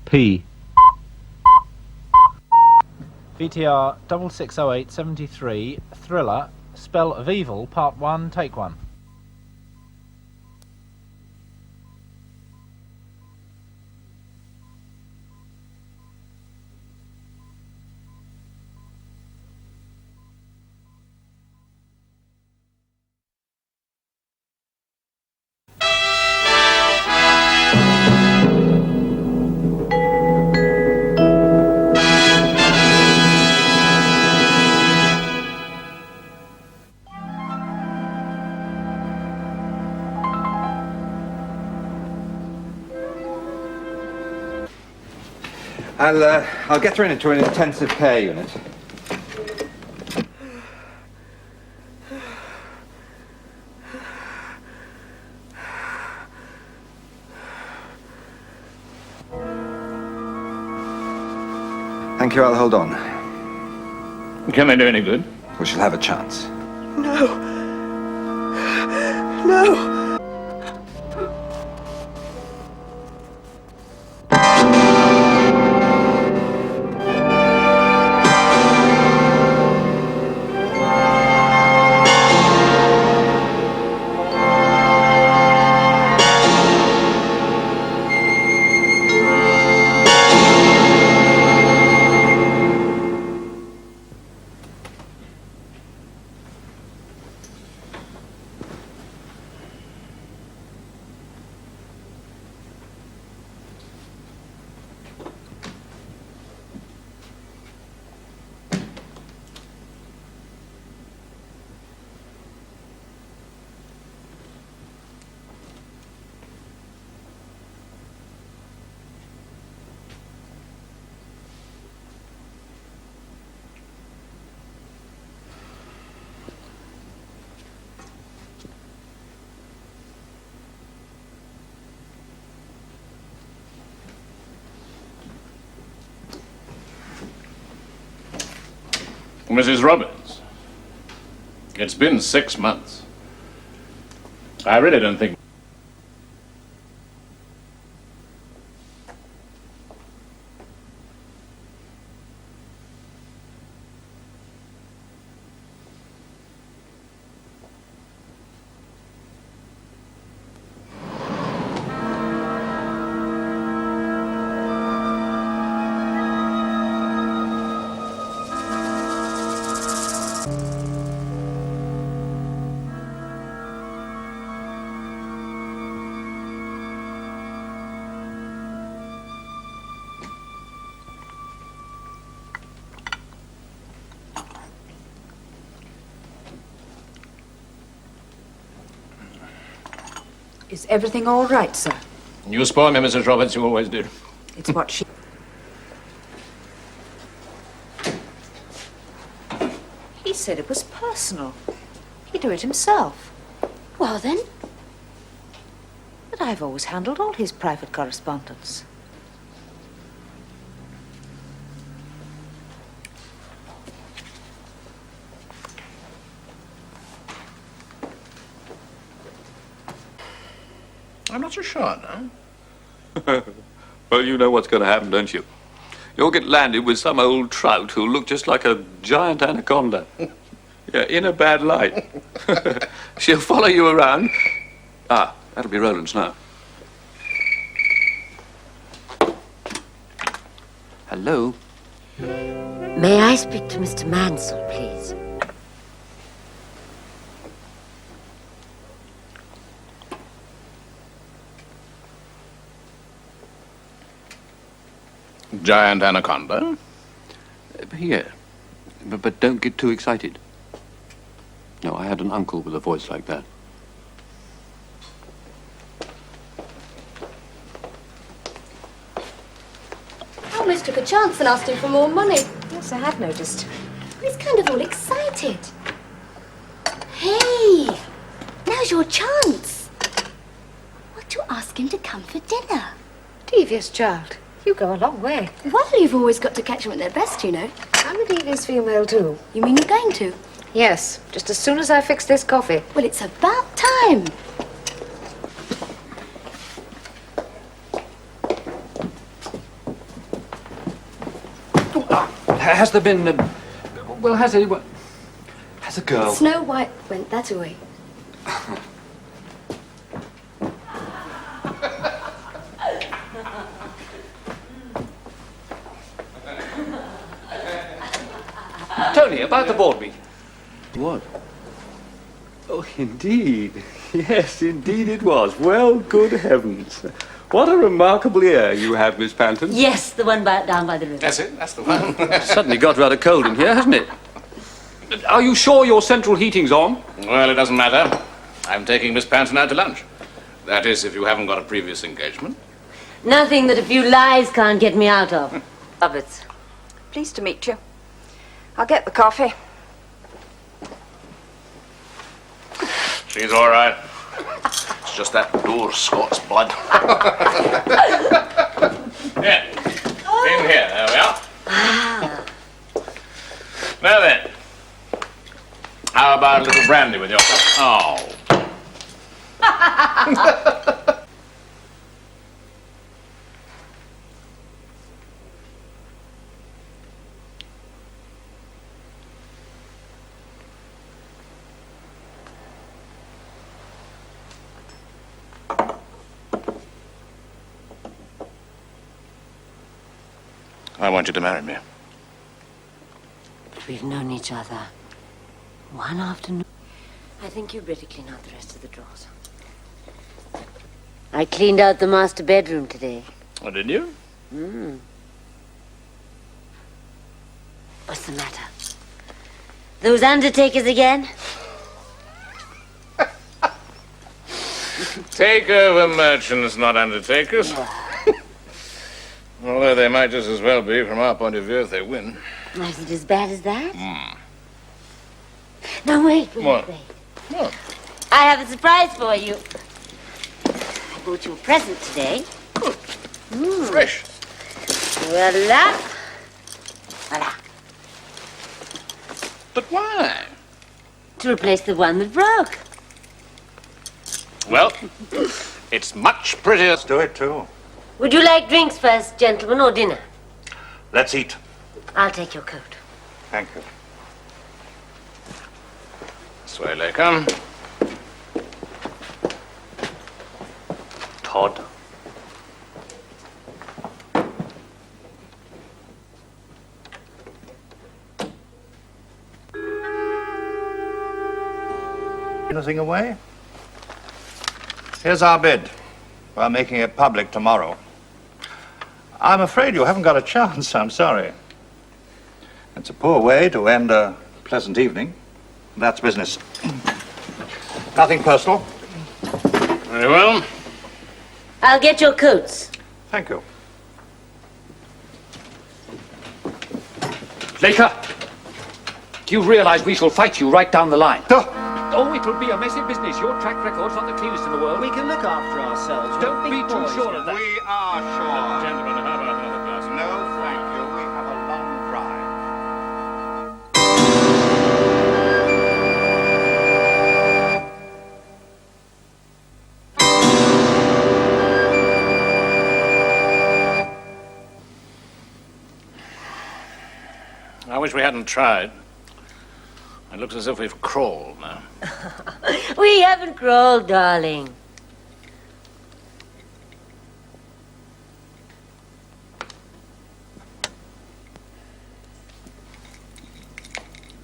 P. VTR 660873, Thriller, Spell of Evil, Part 1, Take 1. I'll get her into an intensive care unit. Thank you, I'll hold on. Can they do any good? We shall have a chance. No. No. Mrs. Roberts, it's been 6 months. I really don't think... Is everything all right, sir? You spoil me, Mrs. Roberts, you always do. It's what she... He said it was personal. He'd do it himself. Well, then? But I've always handled all his private correspondence. I'm not so sure, no? Well, you know what's going to happen, don't you? You'll get landed with some old trout who'll look just like a giant anaconda. Yeah, in a bad light. She'll follow you around. Ah, that'll be Roland's now. Hello? May I speak to Mr. Mansell, please? Giant anaconda? Yeah, but don't get too excited. No, I had an uncle with a voice like that. Almost took a chance and asked him for more money. Yes, I had noticed. He's kind of all excited. Hey, now's your chance. Why don't you ask him to come for dinner? Devious child. You go a long way. Well, you've always got to catch them at their best, you know. I'm a devious female, too. You mean you're going to? Yes, just as soon as I fix this coffee. Well, it's about time. Has there been... well, has anyone... Has a girl... Snow White went that away. Tony, about the board meeting. What? Oh, indeed. Yes, indeed it was. Well, good heavens. What a remarkable ear you have, Miss Panton. Yes, the one down by the river. That's it. That's the one. Suddenly got rather cold in here, hasn't it? Are you sure your central heating's on? Well, it doesn't matter. I'm taking Miss Panton out to lunch. That is, if you haven't got a previous engagement. Nothing that a few lies can't get me out of. Roberts, pleased to meet you. I'll get the coffee. She's all right. It's just that door Scots blood. Yeah. In here. There we are. Now then. How about a little brandy with your... Oh. I want you to marry me. But we've known each other one afternoon. I think you'd better clean out the rest of the drawers. I cleaned out the master bedroom today. Oh, did you? What's the matter? Those undertakers again? Takeover merchants, not undertakers. Although they might just as well be from our point of view if they win. Is it as bad as that? No, wait. What? What? I have a surprise for you. I bought you a present today. Fresh. Voila. Voila. But why? To replace the one that broke. Well, it's much prettier. Let's do it too. Would you like drinks first, gentlemen, or dinner? Let's eat. I'll take your coat. Thank you. This way, they come. Todd. Anything away? Here's our bid. We're making it public tomorrow. I'm afraid you haven't got a chance, I'm sorry. It's a poor way to end a pleasant evening. That's business. Nothing personal. Very well. I'll get your coats. Thank you. Laker, do you realize we shall fight you right down the line? Oh, it will be a messy business. Your track record's not the cleanest in the world. We can look after ourselves. Don't be too sure of that. We are sure. Gentlemen, how about another glass? No, thank you. We have a long drive. I wish we hadn't tried. It looks as if we've crawled now. We haven't crawled, darling.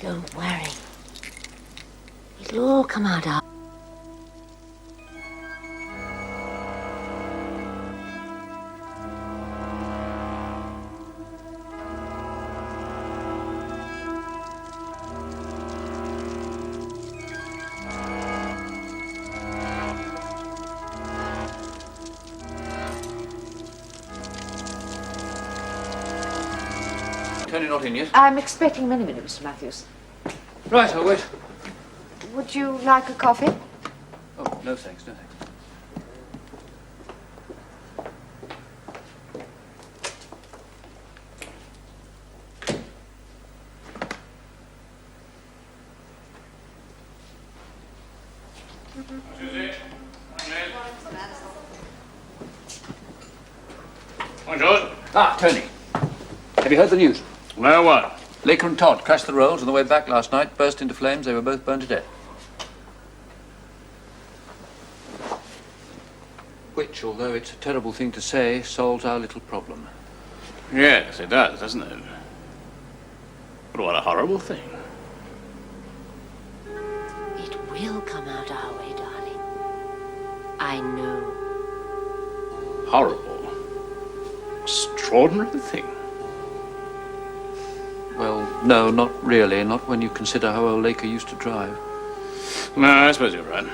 Don't worry. It'll all come out up. Tony not in yet? I'm expecting him any minute, Mr. Matthews. Right, I'll wait. Would you like a coffee? Oh, no thanks, no thanks. Bonjour. Ah, Tony. Have you heard the news? No what? Laker and Todd crashed the rolls on the way back last night, burst into flames. They were both burned to death. Which, although it's a terrible thing to say, solves our little problem. Yes, it does, doesn't it? But what a horrible thing. It will come out our way, darling. I know. Horrible. Extraordinary thing. Well, no, not really. Not when you consider how old Laker used to drive. No, I suppose you're right.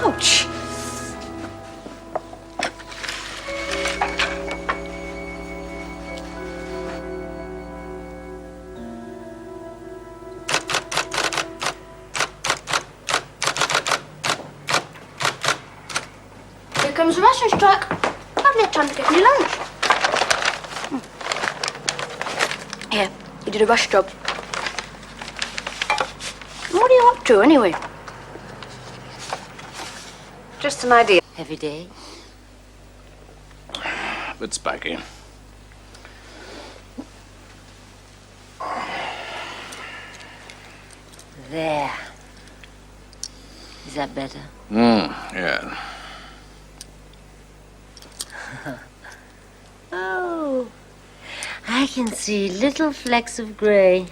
Ouch. Here comes the ration strike. Hardly had time to get any lunch. Here, you did a rush job. What are you up to, anyway? Just an idea. Heavy day. Bit spiky. There. Is that better? Yeah. Oh, I can see little flecks of grey.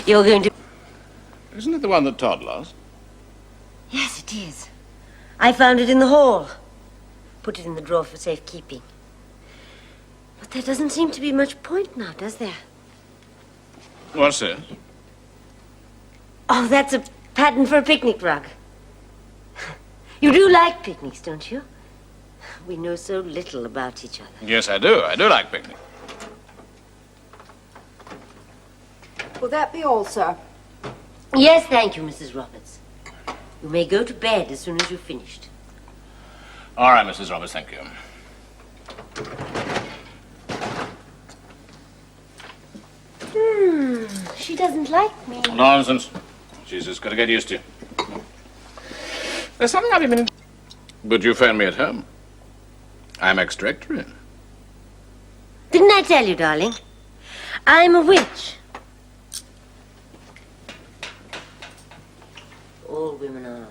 You're going to... Isn't it the one that Todd lost? Yes, it is. I found it in the hall. Put it in the drawer for safekeeping. But there doesn't seem to be much point now, does there? What's this? Oh, that's a pattern for a picnic rug. You do like picnics, don't you? We know so little about each other. Yes, I do. I do like picnic. Will that be all, sir? Yes, thank you, Mrs. Roberts. You may go to bed as soon as you've finished. All right, Mrs. Roberts, thank you. She doesn't like me. Nonsense. She's just got to get used to you. There's something I've been... But you phoned me at home. I'm ex-directory. Didn't I tell you, darling? I'm a witch. All women are.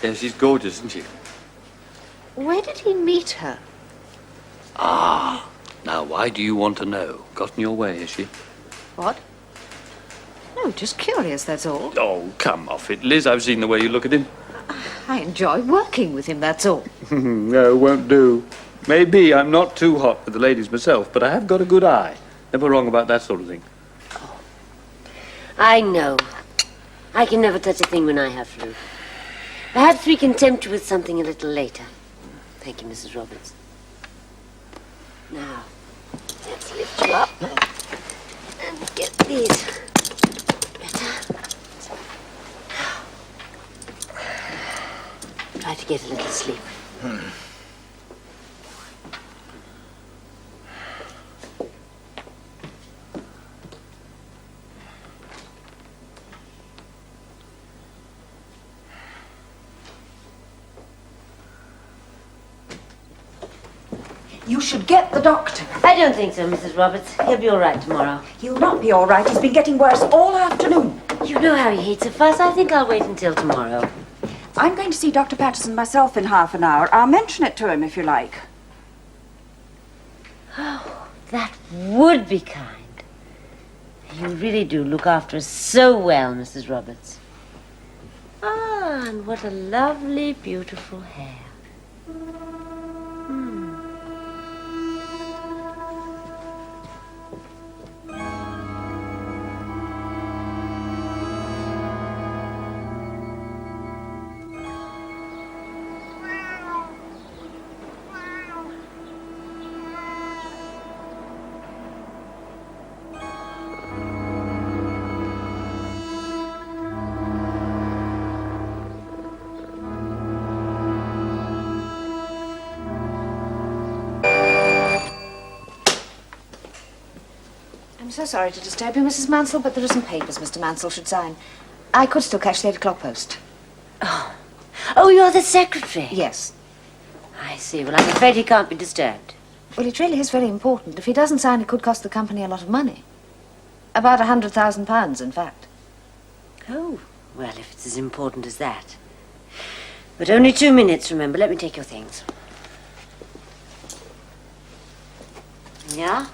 Yeah, she's gorgeous, isn't she? Where did he meet her? Now, why do you want to know? Got in your way, is she? What? No, just curious, that's all. Oh, come off it, Liz. I've seen the way you look at him. I enjoy working with him, that's all. No, won't do. Maybe I'm not too hot with the ladies myself, but I have got a good eye. Never wrong about that sort of thing. I know. I can never touch a thing when I have flu. Perhaps we can tempt you with something a little later. Thank you, Mrs. Roberts. Now, let's lift you up and get these better. Try to get a little sleep. You should get the doctor. I don't think so, Mrs. Roberts. He'll be all right tomorrow. He'll not be all right. He's been getting worse all afternoon. You know how he hates a fuss. I think I'll wait until tomorrow. I'm going to see Dr. Patterson myself in half an hour. I'll mention it to him if you like. Oh, that would be kind. You really do look after us so well, Mrs. Roberts. Ah, and what a lovely, beautiful hair. I'm so sorry to disturb you, Mrs. Mansell, but there are some papers Mr. Mansell should sign. I could still catch the 8 o'clock post. Oh, you're the secretary? Yes. I see. Well, I'm afraid he can't be disturbed. Well, it really is very important. If he doesn't sign, it could cost the company a lot of money. About £100,000, in fact. Oh, well, if it's as important as that. But only 2 minutes, remember. Let me take your things. Yeah?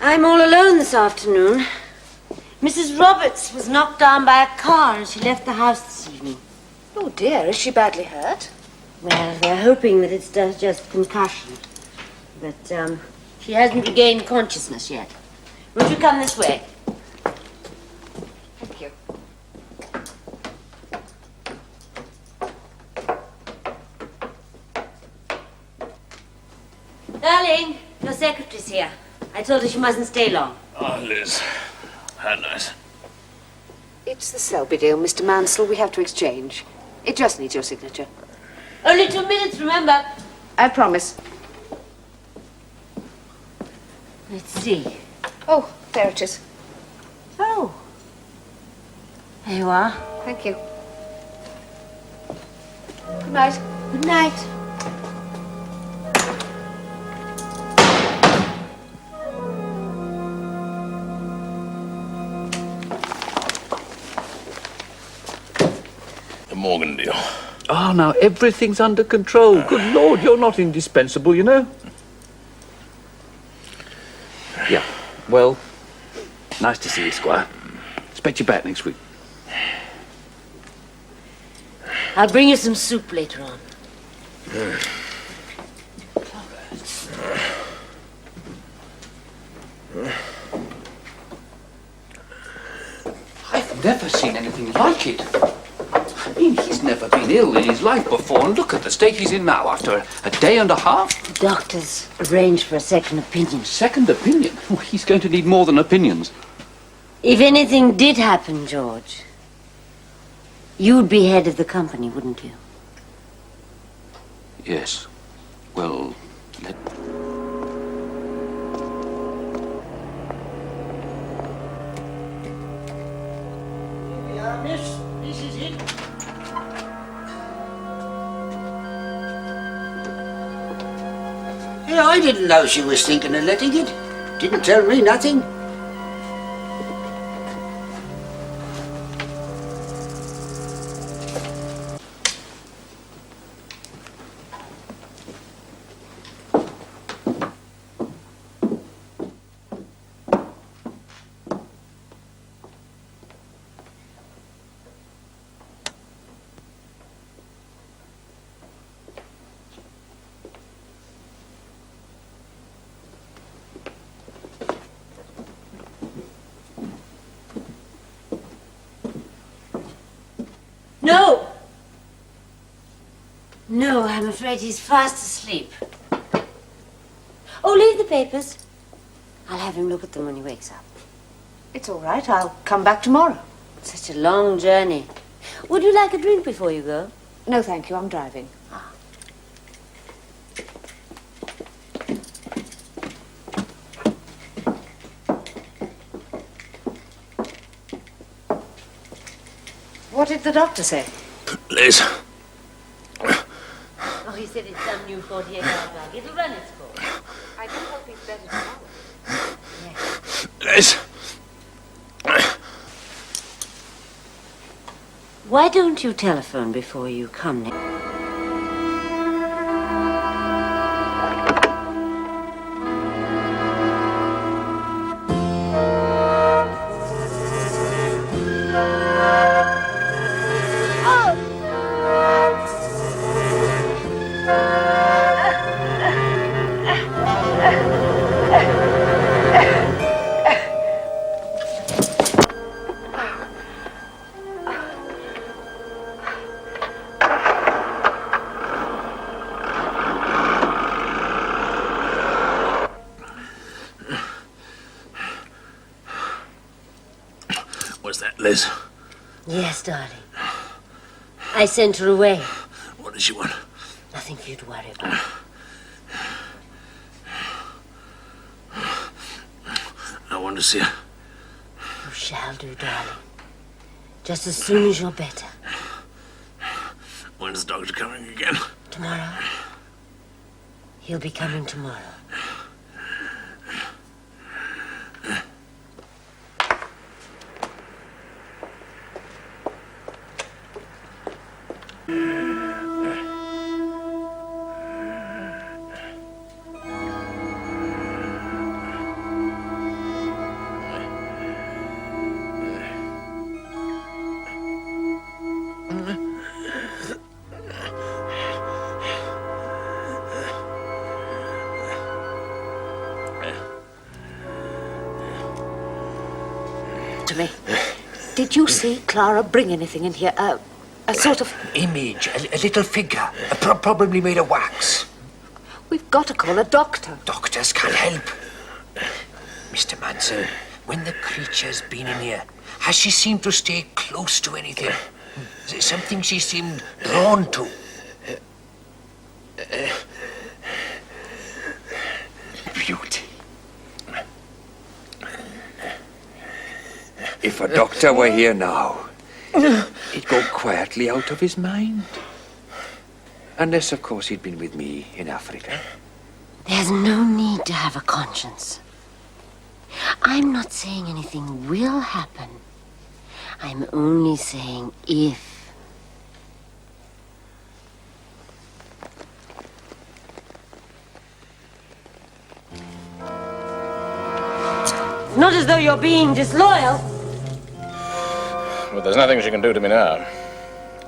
I'm all alone this afternoon. Mrs. Roberts was knocked down by a car and she left the house this evening. Oh, dear. Is she badly hurt? Well, we're hoping that it's just concussion. But, she hasn't regained consciousness yet. Won't you come this way? Thank you. Darling, your secretary's here. I told her she mustn't stay long. Oh, Liz. How nice. It's the Selby deal, Mr. Mansell. We have to exchange. It just needs your signature. Only 2 minutes, remember. I promise. Let's see. Oh, there it is. Oh. There you are. Thank you. Good night. Good night. The Morgan deal. Oh, now everything's under control. Good Lord, you're not indispensable, you know. Yeah, well, nice to see you, Squire. Expect you back next week. I'll bring you some soup later on. I've never seen anything like it. I mean, he's never been ill in his life before, and look at the state he's in now after a day and a half. The doctors arranged for a second opinion. Second opinion? Oh, he's going to need more than opinions. If anything did happen, George, you'd be head of the company, wouldn't you? Yes. Well, let... Miss, this is it. Yeah, I didn't know she was thinking of letting it. Didn't tell me nothing. No! No, I'm afraid he's fast asleep. Oh, leave the papers. I'll have him look at them when he wakes up. It's all right. I'll come back tomorrow. It's such a long journey. Would you like a drink before you go? No, thank you. I'm driving. What did the doctor say? Liz. Oh, he said it's some new 48-hour drug. It'll run its course. I do hope he's better tomorrow. Yes. Liz. Why don't you telephone before you come next? Was that Liz? Yes, darling. I sent her away. What does she want? Nothing for you to worry about. I want want to see her. You shall do, darling. Just as soon as you're better. When's the doctor coming again? Tomorrow. He'll be coming tomorrow. Did you see Clara bring anything in here? A sort of... Image, a little figure, probably made of wax. We've got to call a doctor. Doctors can't help. Mr. Manson, when the creature's been in here, has she seemed to stay close to anything? Something she seemed drawn to? Beauty. If a doctor were here now, he'd go quietly out of his mind. Unless, of course, he'd been with me in Africa. There's no need to have a conscience. I'm not saying anything will happen. I'm only saying if. Not as though you're being disloyal. But there's nothing she can do to me now.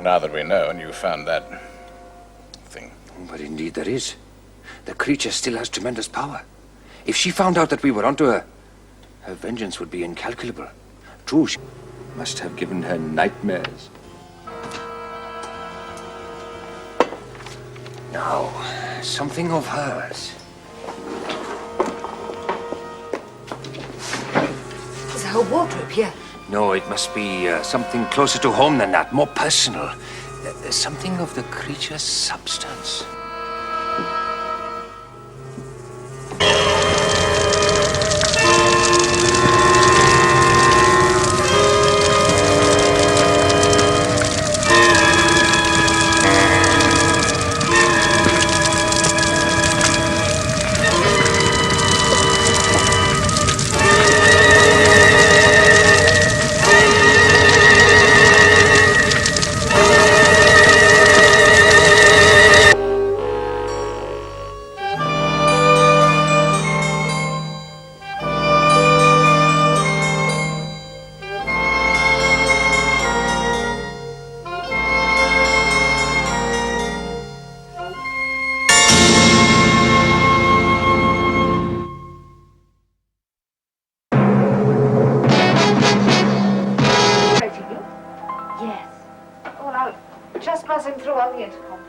Now that we know, and you've found that thing. But indeed there is. The creature still has tremendous power. If she found out that we were onto her, her vengeance would be incalculable. True, she must have given her nightmares. Now, something of hers. There's a whole wardrobe here. No, it must be something closer to home than that, more personal. Something of the creature's substance.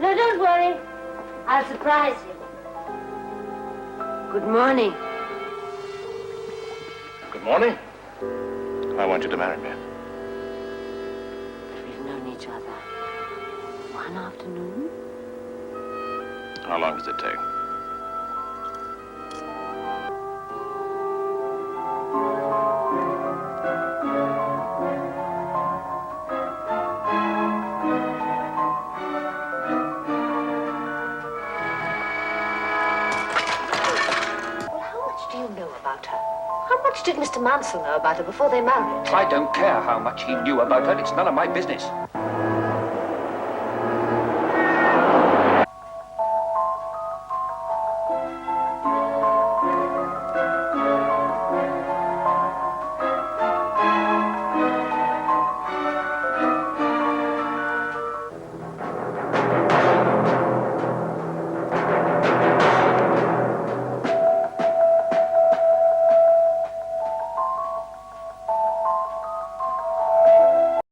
No, don't worry. I'll surprise you. Good morning. Good morning. I want you to marry me. We've known each other one afternoon. How long does it take? How much did Mr. Mansell know about her before they married? I don't care how much he knew about her. It's none of my business.